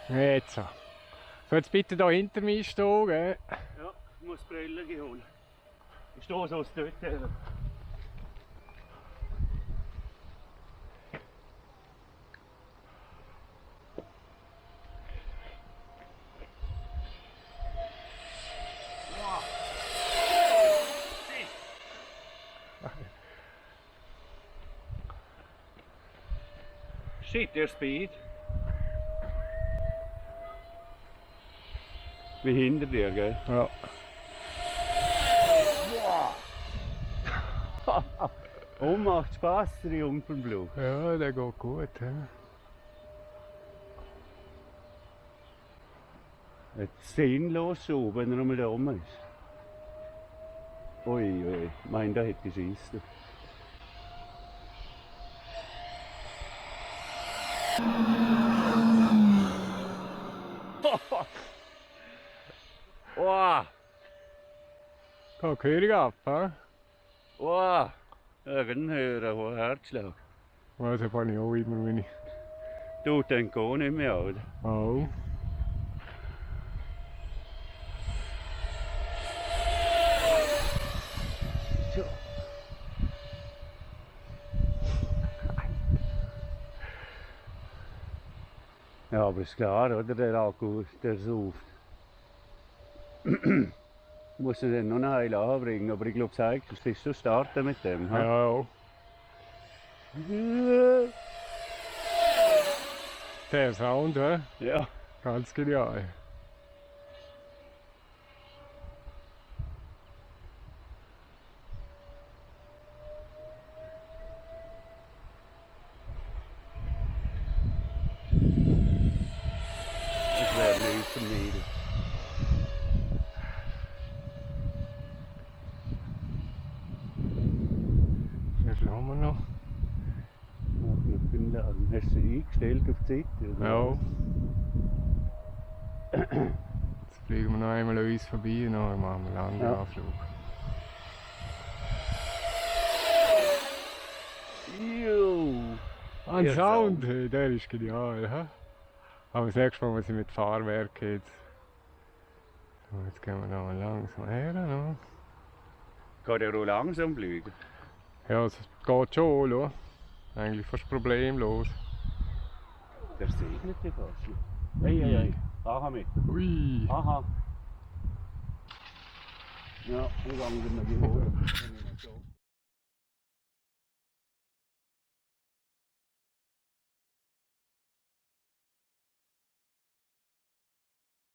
Jetzt so. So, jetzt bitte hier hinter mir stehen, gell? Ja, ich muss die Brille holen. Ich stehe so aus dort her. Shit, der Speed. Wie hinter dir, gell? Ja. Oh, macht Spass, der Jungfernflug. Ja, der geht gut. He? Jetzt sinnlos schon, wenn er einmal da oben ist. Ui, ui, ich meine, da hätte ich Schiss. Wow! Geht Gehörung ab, he? Wow! Irgendein hoher Herzschlag. Also habe ich auch immer, wenn ich... Du denkst gar nicht mehr, oder? Oh. So. Ja, aber ist klar, oder? Der Akku, der sauft. Muss ihn dann noch eine Heile anbringen, aber ich glaube, es ist schon starten mit dem. Ha? Ja. Der Sound, he? Ja. Ganz genial. Das wäre nichts zum Mädel. Wie viel haben wir noch? Ach, noch 5 Lagen. Hast du sie eingestellt auf die Zeit? Oder? Ja. Jetzt fliegen wir noch einmal an uns vorbei und dann machen wir einen anderen Anflug. Juhu. Ein Der Sound, hey, der ist genial. He? Aber das nächste Mal muss ich mit Fahrwerk jetzt. So, jetzt gehen wir noch mal langsam her. No? Kann der auch langsam fliegen? Ja, es geht schon, schau. Eigentlich fast problemlos. Der segnet dich fast. Ei, ei, ei. Aha mit. Ui! Aha. Ja, ich gehe wieder mal die Hohe.